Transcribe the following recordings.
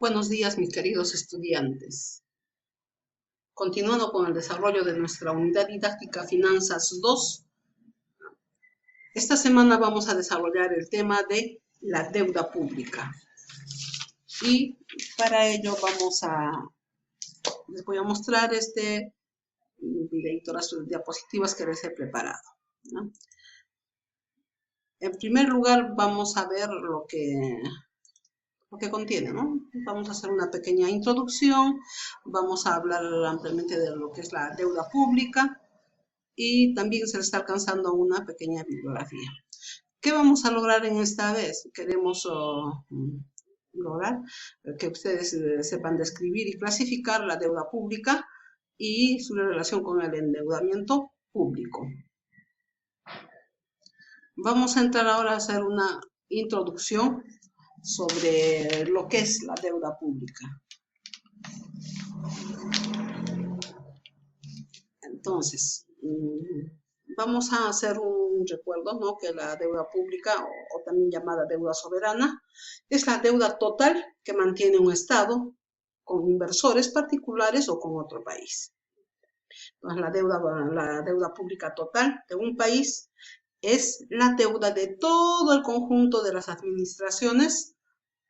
Buenos días, mis queridos estudiantes. Continuando con el desarrollo de nuestra unidad didáctica Finanzas 2, esta semana vamos a desarrollar el tema de la deuda pública. Y para ello les voy a mostrar este videito, las diapositivas que les he preparado, ¿no? En primer lugar, vamos a ver lo que contiene, ¿no? Vamos a hacer una pequeña introducción, vamos a hablar ampliamente de lo que es la deuda pública y también se le está alcanzando una pequeña bibliografía. ¿Qué vamos a lograr en esta vez? Queremos lograr que ustedes sepan describir y clasificar la deuda pública y su relación con el endeudamiento público. Vamos a entrar ahora a hacer una introducción sobre lo que es la deuda pública. Entonces, vamos a hacer un recuerdo, ¿no? Que la deuda pública, o también llamada deuda soberana, es la deuda total que mantiene un Estado con inversores particulares o con otro país. Entonces, la deuda pública total de un país es la deuda de todo el conjunto de las administraciones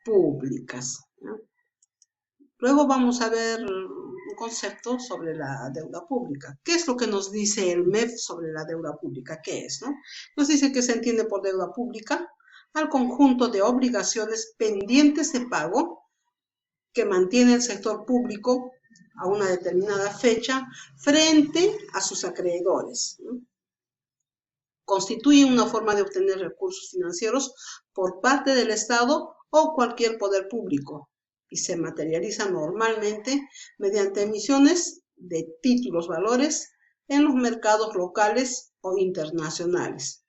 públicas, ¿no? Luego vamos a ver un concepto sobre la deuda pública. ¿Qué es lo que nos dice el MEF sobre la deuda pública? ¿Qué es, no? Nos dice que se entiende por deuda pública al conjunto de obligaciones pendientes de pago que mantiene el sector público a una determinada fecha frente a sus acreedores, ¿no? Constituye una forma de obtener recursos financieros por parte del Estado o cualquier poder público y se materializa normalmente mediante emisiones de títulos valores en los mercados locales o internacionales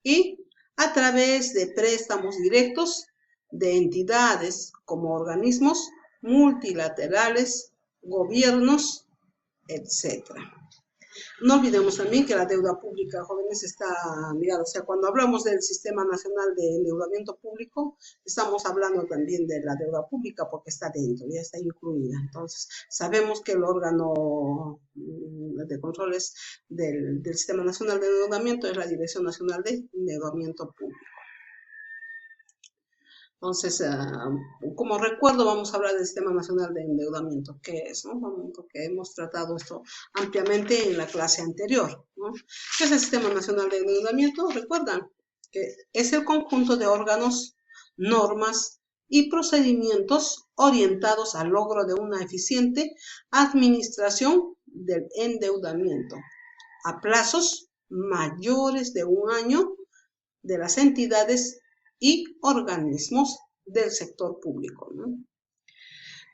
y a través de préstamos directos de entidades como organismos multilaterales, gobiernos, etc. No olvidemos también que la deuda pública, jóvenes, está ligada, o sea, cuando hablamos del Sistema Nacional de Endeudamiento Público, estamos hablando también de la deuda pública porque está dentro, ya está incluida. Entonces, sabemos que el órgano de controles del Sistema Nacional de Endeudamiento es la Dirección Nacional de Endeudamiento Público. Entonces, como recuerdo, vamos a hablar del Sistema Nacional de Endeudamiento. ¿Qué es, no? Porque hemos tratado esto ampliamente en la clase anterior, ¿no? ¿Qué es el Sistema Nacional de Endeudamiento? Recuerdan que es el conjunto de órganos, normas y procedimientos orientados al logro de una eficiente administración del endeudamiento a plazos mayores de un año de las entidades y organismos del sector público, ¿no?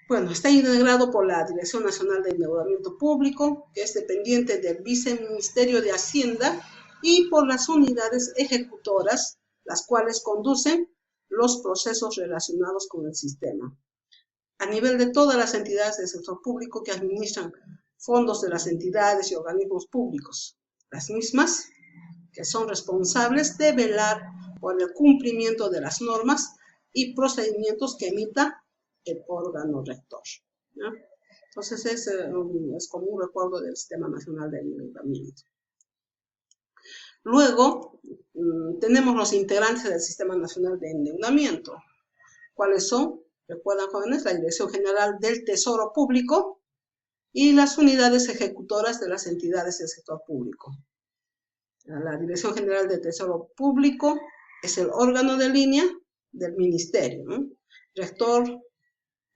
Bueno, está integrado por la Dirección Nacional de Endeudamiento Público, que es dependiente del Viceministerio de Hacienda, y por las unidades ejecutoras, las cuales conducen los procesos relacionados con el sistema. A nivel de todas las entidades del sector público que administran fondos de las entidades y organismos públicos, las mismas que son responsables de velar por el cumplimiento de las normas y procedimientos que emita el órgano rector, ¿no? Entonces, es como un recuerdo del Sistema Nacional de Endeudamiento. Luego, tenemos los integrantes del Sistema Nacional de Endeudamiento. ¿Cuáles son? Recuerdan, jóvenes, la Dirección General del Tesoro Público y las unidades ejecutoras de las entidades del sector público. La Dirección General del Tesoro Público es el órgano de línea del ministerio, ¿no? Rector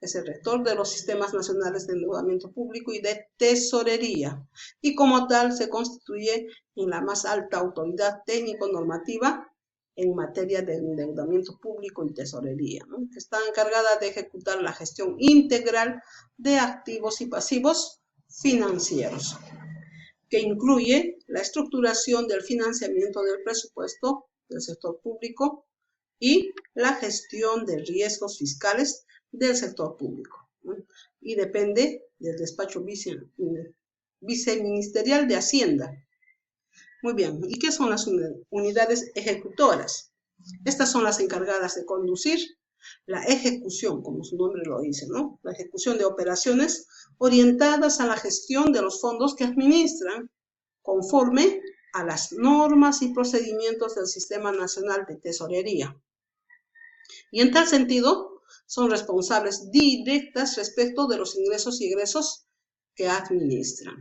es el rector de los sistemas nacionales de endeudamiento público y de tesorería, y como tal se constituye en la más alta autoridad técnico-normativa en materia de endeudamiento público y tesorería, ¿no? Que está encargada de ejecutar la gestión integral de activos y pasivos financieros, que incluye la estructuración del financiamiento del presupuesto del sector público y la gestión de riesgos fiscales del sector público, ¿no? Y depende del despacho viceministerial de Hacienda. Muy bien, ¿y qué son las unidades ejecutoras? Estas son las encargadas de conducir La ejecución, como su nombre lo dice, ¿no? La ejecución de operaciones orientadas a la gestión de los fondos que administran conforme a las normas y procedimientos del Sistema Nacional de Tesorería. Y en tal sentido, son responsables directas respecto de los ingresos y egresos que administran.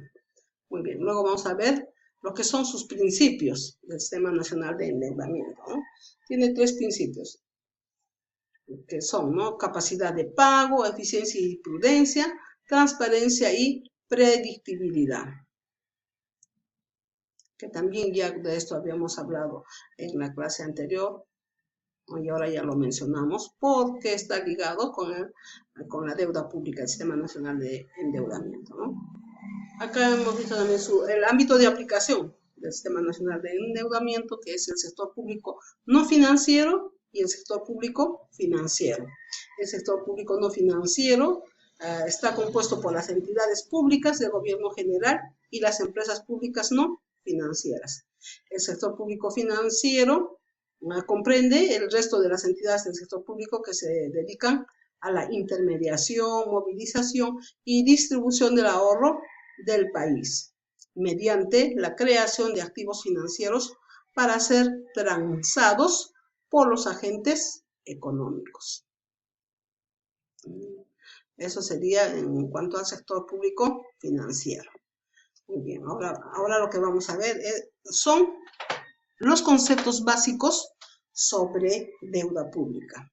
Muy bien, luego vamos a ver lo que son sus principios del Sistema Nacional de Endeudamiento, ¿no? Tiene 3 principios, que son, ¿no? Capacidad de pago, eficiencia y prudencia, transparencia y predictibilidad. Que también ya de esto habíamos hablado en la clase anterior, y ahora ya lo mencionamos, porque está ligado con la deuda pública, el Sistema Nacional de Endeudamiento, ¿no? Acá hemos visto también el ámbito de aplicación del Sistema Nacional de Endeudamiento, que es el sector público no financiero y el sector público financiero. El sector público no financiero está compuesto por las entidades públicas del gobierno general y las empresas públicas no financieras. El sector público financiero comprende el resto de las entidades del sector público que se dedican a la intermediación, movilización y distribución del ahorro del país, mediante la creación de activos financieros para ser transados por los agentes económicos. Eso sería en cuanto al sector público financiero. Muy bien, ahora lo que vamos a ver son los conceptos básicos sobre deuda pública.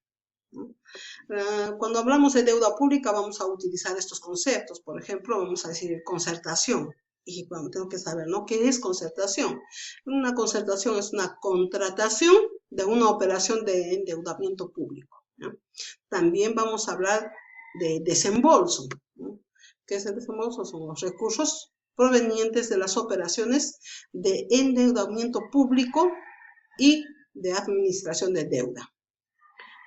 Cuando hablamos de deuda pública vamos a utilizar estos conceptos. Por ejemplo, vamos a decir concertación. Y bueno, tengo que saber, ¿no? ¿Qué es concertación? Una concertación es una contratación de una operación de endeudamiento público, ¿no? También vamos a hablar de desembolso, ¿no? ¿Qué es el desembolso? Son los recursos provenientes de las operaciones de endeudamiento público y de administración de deuda.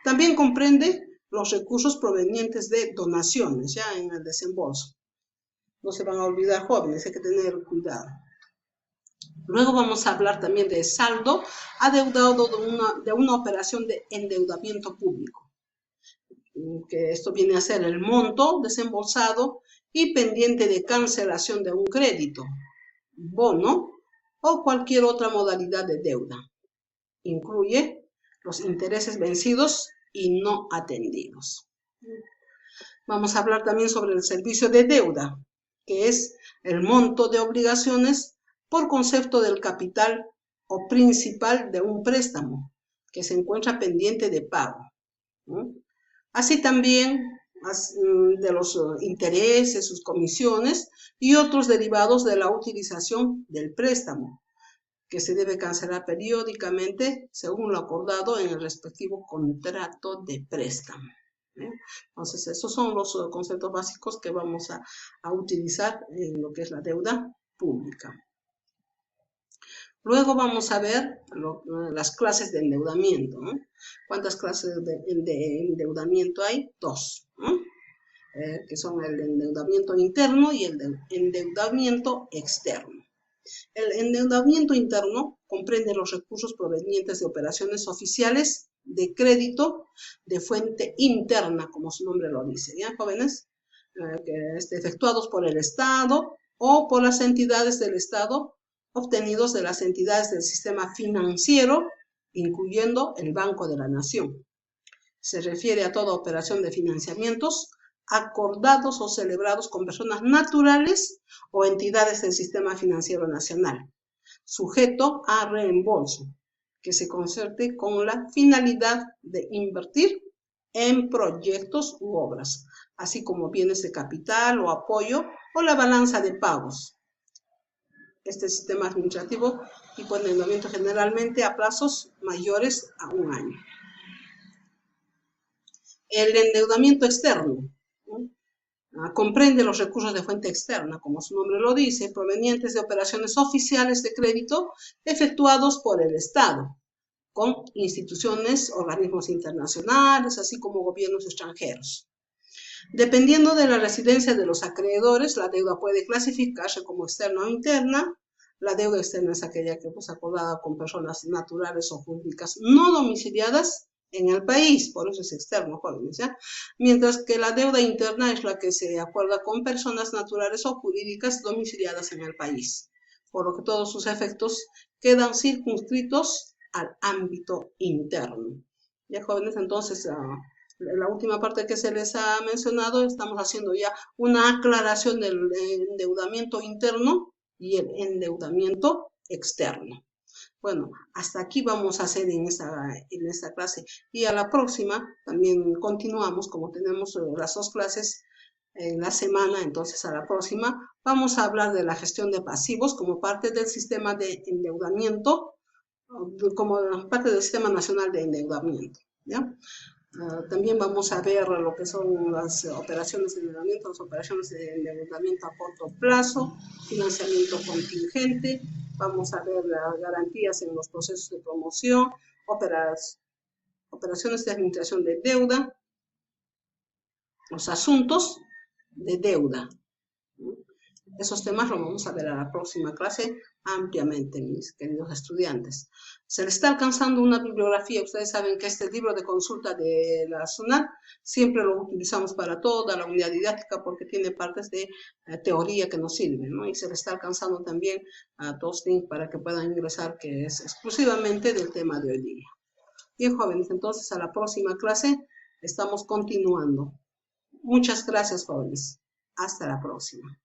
También comprende los recursos provenientes de donaciones, ya en el desembolso. No se van a olvidar, jóvenes, hay que tener cuidado. Luego vamos a hablar también de saldo adeudado de una operación de endeudamiento público, que esto viene a ser el monto desembolsado y pendiente de cancelación de un crédito, bono o cualquier otra modalidad de deuda. Incluye los intereses vencidos y no atendidos. Vamos a hablar también sobre el servicio de deuda, que es el monto de obligaciones por concepto del capital o principal de un préstamo que se encuentra pendiente de pago, ¿no? Así también de los intereses, sus comisiones y otros derivados de la utilización del préstamo, que se debe cancelar periódicamente según lo acordado en el respectivo contrato de préstamo. Entonces, esos son los conceptos básicos que vamos a utilizar en lo que es la deuda pública. Luego vamos a ver las clases de endeudamiento, ¿no? ¿Cuántas clases de endeudamiento hay? 2, ¿no? Que son el endeudamiento interno y el endeudamiento externo. El endeudamiento interno comprende los recursos provenientes de operaciones oficiales de crédito de fuente interna, como su nombre lo dice, ¿ya, jóvenes? Efectuados por el Estado o por las entidades del Estado, obtenidos de las entidades del sistema financiero, incluyendo el Banco de la Nación. Se refiere a toda operación de financiamientos acordados o celebrados con personas naturales o entidades del sistema financiero nacional, sujeto a reembolso, que se concerte con la finalidad de invertir en proyectos u obras, así como bienes de capital o apoyo o la balanza de pagos. Este sistema administrativo tipo de endeudamiento generalmente a plazos mayores a 1 año. El endeudamiento externo, ¿no? Comprende los recursos de fuente externa, como su nombre lo dice, provenientes de operaciones oficiales de crédito efectuados por el Estado, con instituciones, organismos internacionales, así como gobiernos extranjeros. Dependiendo de la residencia de los acreedores, la deuda puede clasificarse como externa o interna. La deuda externa es aquella que fue acordada con personas naturales o jurídicas no domiciliadas en el país, por eso es externo, jóvenes, ¿ya? Mientras que la deuda interna es la que se acuerda con personas naturales o jurídicas domiciliadas en el país, por lo que todos sus efectos quedan circunscritos al ámbito interno. Ya, jóvenes, entonces, la última parte que se les ha mencionado, estamos haciendo ya una aclaración del endeudamiento interno y el endeudamiento externo. Bueno, hasta aquí vamos a hacer en esta clase. Y a la próxima también continuamos, como tenemos las dos clases en la semana, entonces a la próxima vamos a hablar de la gestión de pasivos como parte del sistema de endeudamiento, como parte del sistema nacional de endeudamiento, ¿ya? También vamos a ver lo que son las operaciones de endeudamiento, las operaciones de endeudamiento a corto plazo, financiamiento contingente, vamos a ver las garantías en los procesos de promoción, operaciones de administración de deuda, los asuntos de deuda. Esos temas los vamos a ver a la próxima clase ampliamente, mis queridos estudiantes. Se les está alcanzando una bibliografía. Ustedes saben que este libro de consulta de la SUNAT siempre lo utilizamos para toda la unidad didáctica porque tiene partes de teoría que nos sirven, ¿no? Y se les está alcanzando también a dos links para que puedan ingresar, que es exclusivamente del tema de hoy día. Bien, jóvenes, entonces a la próxima clase estamos continuando. Muchas gracias, jóvenes. Hasta la próxima.